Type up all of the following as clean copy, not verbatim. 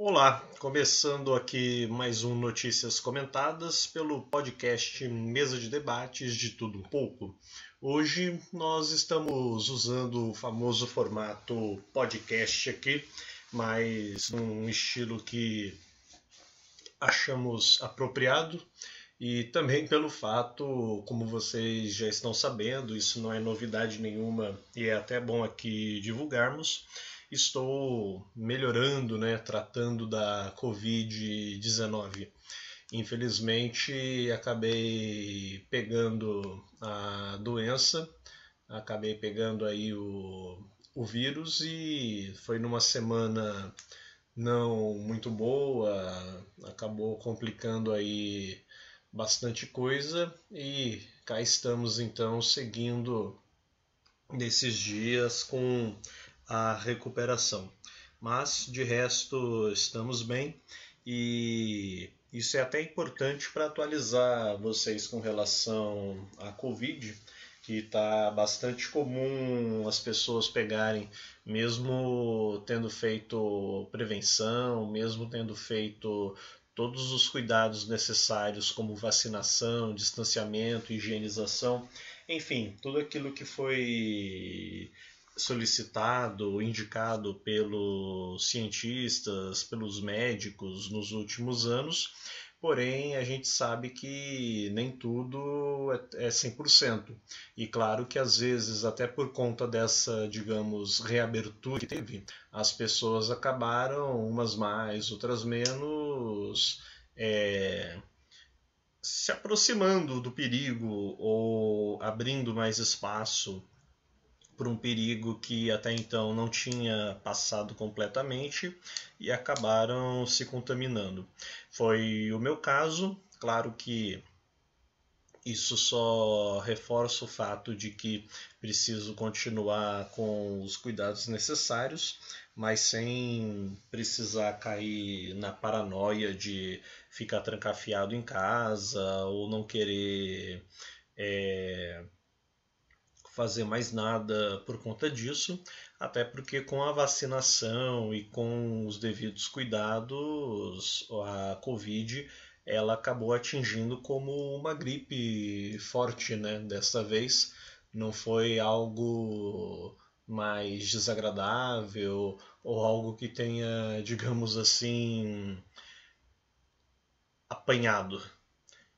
Olá, começando aqui mais um Notícias Comentadas pelo podcast Mesa de Debates de Tudo Um Pouco. Hoje nós estamos usando o famoso formato podcast aqui, mas num estilo que achamos apropriado e também pelo fato, como vocês já estão sabendo, isso não é novidade nenhuma e é até bom aqui divulgarmos. Estou melhorando, tratando da Covid-19. Infelizmente, acabei pegando a doença, acabei pegando aí o vírus e foi numa semana não muito boa, acabou complicando aí bastante coisa e cá estamos então seguindo nesses dias com a recuperação. Mas de resto estamos bem e isso é até importante para atualizar vocês com relação à Covid, que está bastante comum as pessoas pegarem, mesmo tendo feito prevenção, mesmo tendo feito todos os cuidados necessários como vacinação, distanciamento, higienização, enfim, tudo aquilo que foi solicitado, indicado pelos cientistas, pelos médicos nos últimos anos, porém a gente sabe que nem tudo é 100%. E claro que às vezes, até por conta dessa, digamos, reabertura que teve, as pessoas acabaram, umas mais, outras menos, se aproximando do perigo ou abrindo mais espaço por um perigo que até então não tinha passado completamente e acabaram se contaminando. Foi o meu caso, claro que isso só reforça o fato de que preciso continuar com os cuidados necessários, mas sem precisar cair na paranoia de ficar trancafiado em casa ou não querer fazer mais nada por conta disso, até porque com a vacinação e com os devidos cuidados, a Covid ela acabou atingindo como uma gripe forte, né? Dessa vez não foi algo mais desagradável ou algo que tenha, digamos assim, apanhado.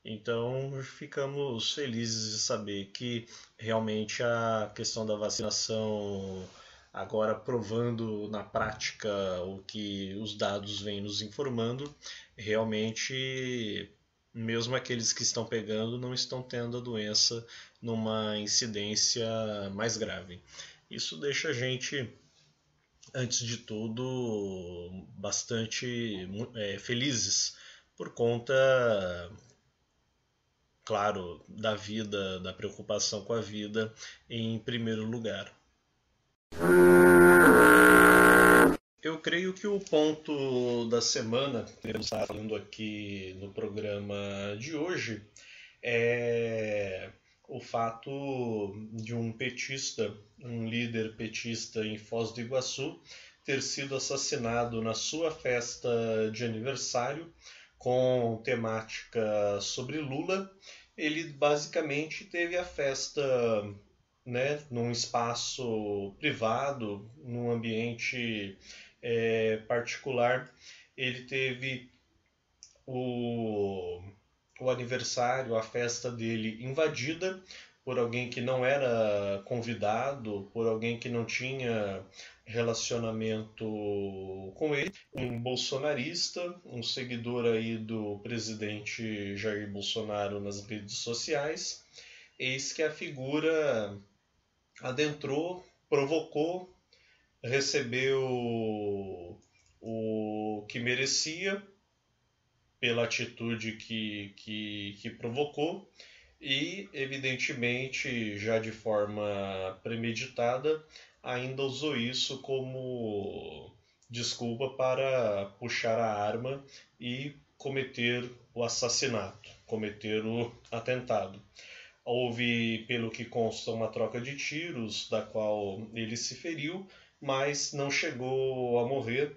Então, ficamos felizes de saber que realmente a questão da vacinação, agora provando na prática o que os dados vêm nos informando, realmente, mesmo aqueles que estão pegando, não estão tendo a doença numa incidência mais grave. Isso deixa a gente, antes de tudo, bastante felizes por conta, claro, da vida, da preocupação com a vida em primeiro lugar. Eu creio que o ponto da semana que eu estar falando aqui no programa de hoje é o fato de um petista, um líder petista em Foz do Iguaçu, ter sido assassinado na sua festa de aniversário com temática sobre Lula. Ele basicamente teve a festa, num espaço privado, num ambiente particular. Ele teve o, o aniversário, a festa dele invadida por alguém que não era convidado, por alguém que não tinha relacionamento com ele, um bolsonarista, um seguidor aí do presidente Jair Bolsonaro nas redes sociais. Eis que a figura adentrou, provocou, recebeu o que merecia pela atitude que provocou e, evidentemente, já de forma premeditada, ainda usou isso como desculpa para puxar a arma e cometer o assassinato, cometer o atentado. Houve, pelo que consta, uma troca de tiros, da qual ele se feriu, mas não chegou a morrer.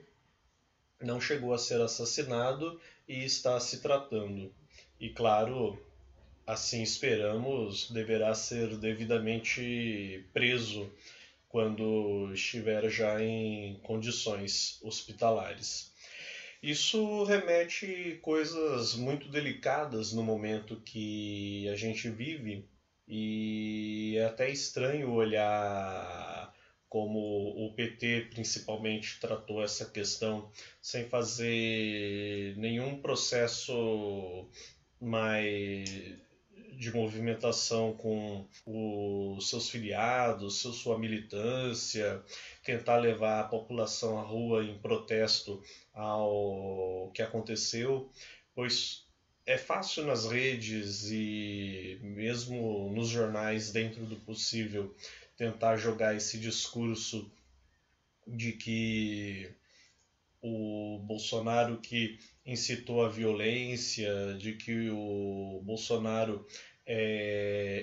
não chegou a ser assassinado e está se tratando. E claro, assim esperamos, deverá ser devidamente preso quando estiver já em condições hospitalares. Isso remete coisas muito delicadas no momento que a gente vive e é até estranho olhar como o PT principalmente tratou essa questão sem fazer nenhum processo mais de movimentação com os seus filiados, sua militância, tentar levar a população à rua em protesto ao que aconteceu, pois é fácil nas redes e mesmo nos jornais, dentro do possível, tentar jogar esse discurso de que o Bolsonaro que incitou a violência, de que o Bolsonaro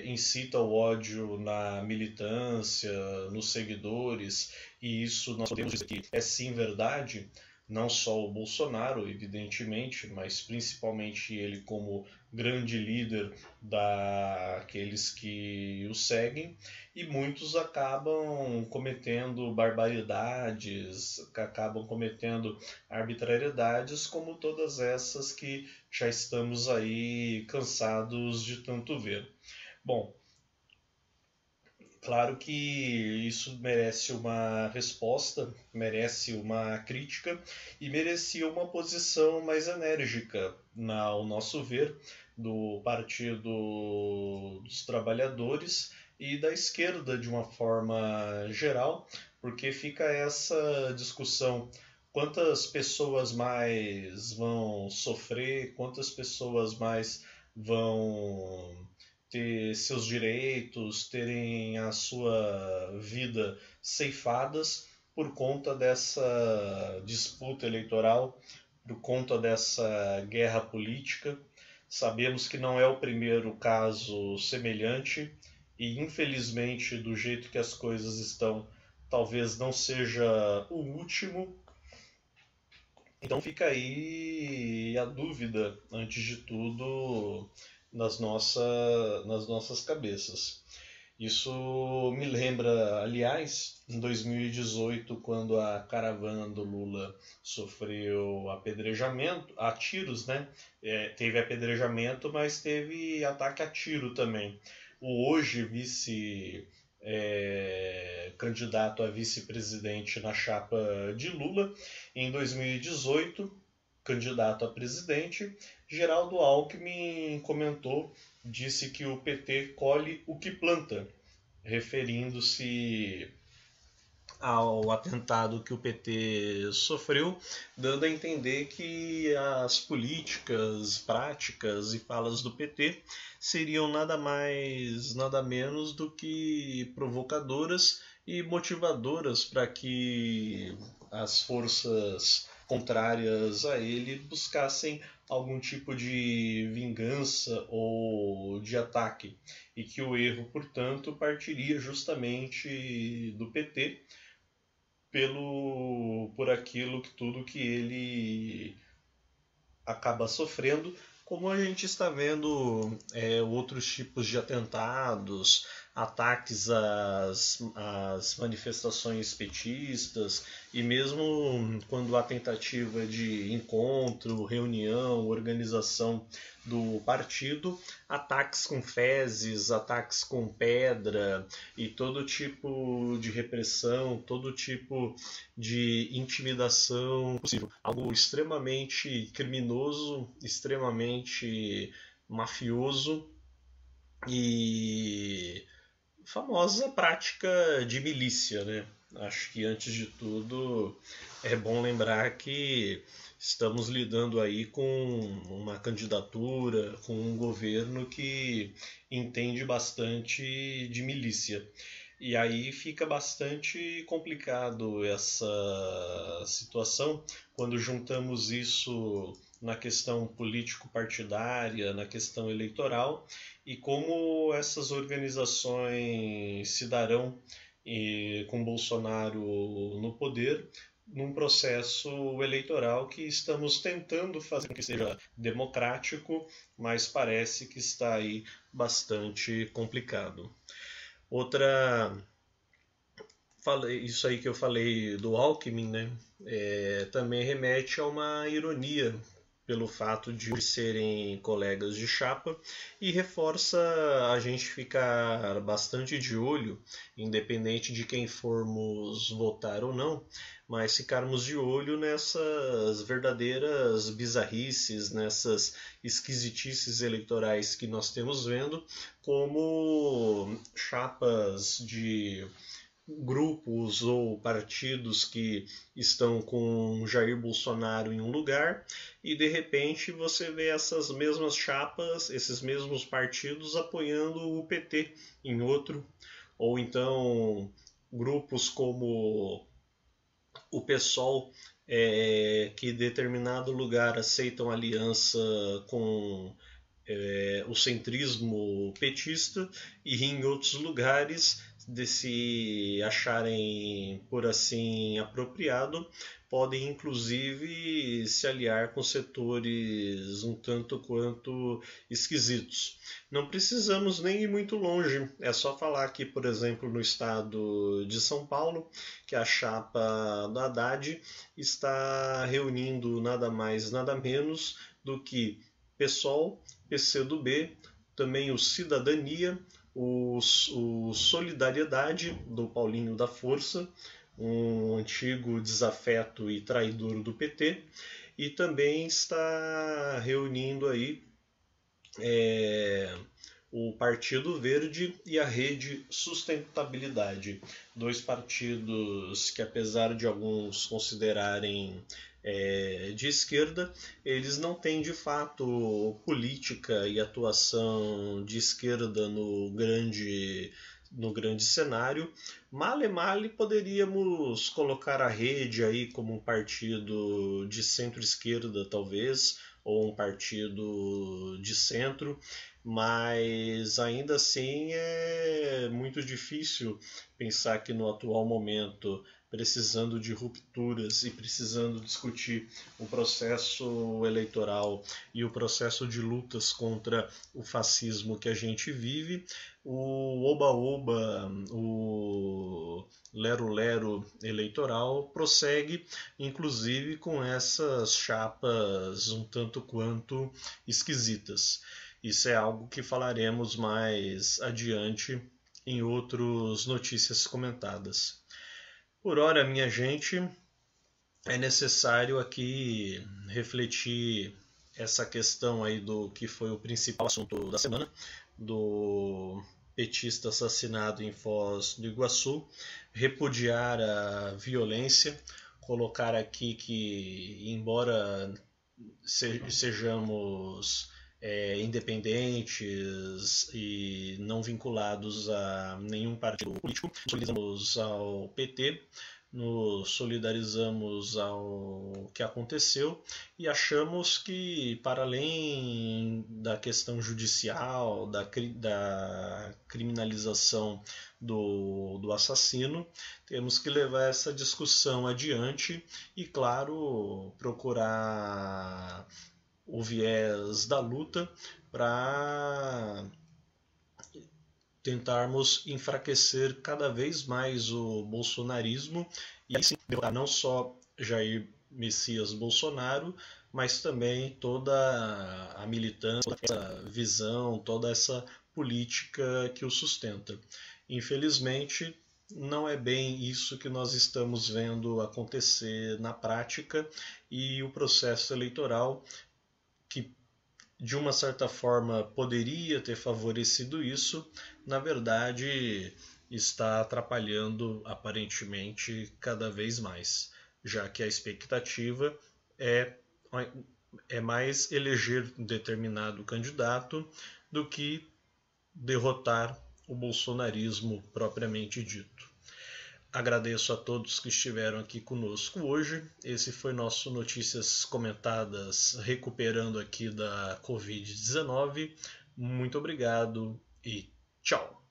incita o ódio na militância, nos seguidores, e isso nós podemos dizer que é sim verdade, não só o Bolsonaro, evidentemente, mas principalmente ele como grande líder daqueles que o seguem, e muitos acabam cometendo barbaridades, acabam cometendo arbitrariedades, como todas essas que já estamos aí cansados de tanto ver. Bom, claro que isso merece uma resposta, merece uma crítica e merecia uma posição mais enérgica, ao nosso ver, do Partido dos Trabalhadores e da esquerda de uma forma geral, porque fica essa discussão: quantas pessoas mais vão sofrer, quantas pessoas mais vão ter seus direitos, terem a sua vida ceifadas por conta dessa disputa eleitoral, por conta dessa guerra política. Sabemos que não é o primeiro caso semelhante e, infelizmente, do jeito que as coisas estão, talvez não seja o último. Então fica aí a dúvida, antes de tudo, nas nossas cabeças. Isso me lembra, aliás, em 2018, quando a caravana do Lula sofreu apedrejamento, a tiros, né? Teve apedrejamento, mas teve ataque a tiro também. O hoje vice candidato a vice-presidente na chapa de Lula, em 2018, candidato a presidente, Geraldo Alckmin comentou, disse que o PT colhe o que planta, referindo-se ao atentado que o PT sofreu, dando a entender que as políticas, práticas e falas do PT seriam nada mais, nada menos do que provocadoras e motivadoras para que as forças contrárias a ele buscassem algum tipo de vingança ou de ataque, e que o erro, portanto, partiria justamente do PT por aquilo que tudo que ele acaba sofrendo, como a gente está vendo outros tipos de atentados, ataques às manifestações petistas, e mesmo quando há tentativa de encontro, reunião, organização do partido, ataques com fezes, ataques com pedra e todo tipo de repressão, todo tipo de intimidação possível. Algo extremamente criminoso, extremamente mafioso e famosa prática de milícia, né? Acho que antes de tudo é bom lembrar que estamos lidando aí com uma candidatura, com um governo que entende bastante de milícia. E aí fica bastante complicado essa situação quando juntamos isso na questão político-partidária, na questão eleitoral, e como essas organizações se darão com Bolsonaro no poder, num processo eleitoral que estamos tentando fazer com que seja democrático, mas parece que está aí bastante complicado. Outra, isso aí que eu falei do Alckmin, né, também remete a uma ironia pelo fato de serem colegas de chapa e reforça a gente ficar bastante de olho, independente de quem formos votar ou não, mas ficarmos de olho nessas verdadeiras bizarrices, nessas esquisitices eleitorais que nós temos vendo, como chapas de grupos ou partidos que estão com Jair Bolsonaro em um lugar e de repente você vê essas mesmas chapas, esses mesmos partidos apoiando o PT em outro, ou então grupos como o PSOL, que em determinado lugar aceitam aliança com o centrismo petista e em outros lugares, de se acharem por assim apropriado, podem inclusive se aliar com setores um tanto quanto esquisitos. Não precisamos nem ir muito longe, é só falar que, por exemplo, no estado de São Paulo, que a chapa do Haddad está reunindo nada mais, nada menos do que PSOL, PCdoB, também o Cidadania, o Solidariedade, do Paulinho da Força, um antigo desafeto e traidor do PT, e também está reunindo aí o Partido Verde e a Rede Sustentabilidade, dois partidos que, apesar de alguns considerarem de esquerda, eles não têm de fato política e atuação de esquerda no grande cenário. Male poderíamos colocar a Rede aí como um partido de centro-esquerda, talvez, ou um partido de centro, mas ainda assim é muito difícil pensar que no atual momento, precisando de rupturas e precisando discutir o processo eleitoral e o processo de lutas contra o fascismo que a gente vive, o oba-oba, o lero-lero eleitoral prossegue, inclusive com essas chapas um tanto quanto esquisitas. Isso é algo que falaremos mais adiante em outras notícias comentadas. Por ora, minha gente, é necessário aqui refletir essa questão aí do que foi o principal assunto da semana, do petista assassinado em Foz do Iguaçu, repudiar a violência, colocar aqui que, embora sejamos independentes e não vinculados a nenhum partido político, solidarizamos ao PT, nos solidarizamos ao que aconteceu e achamos que, para além da questão judicial, da criminalização do assassino, temos que levar essa discussão adiante e, claro, procurar o viés da luta para tentarmos enfraquecer cada vez mais o bolsonarismo e aí sim derrotar não só Jair Messias Bolsonaro, mas também toda a militância, toda essa visão, toda essa política que o sustenta. Infelizmente, não é bem isso que nós estamos vendo acontecer na prática e o processo eleitoral, que de uma certa forma poderia ter favorecido isso, na verdade está atrapalhando aparentemente cada vez mais, já que a expectativa é mais eleger um determinado candidato do que derrotar o bolsonarismo propriamente dito. Agradeço a todos que estiveram aqui conosco hoje. Esse foi nosso Notícias Comentadas, recuperando aqui da Covid-19. Muito obrigado e tchau!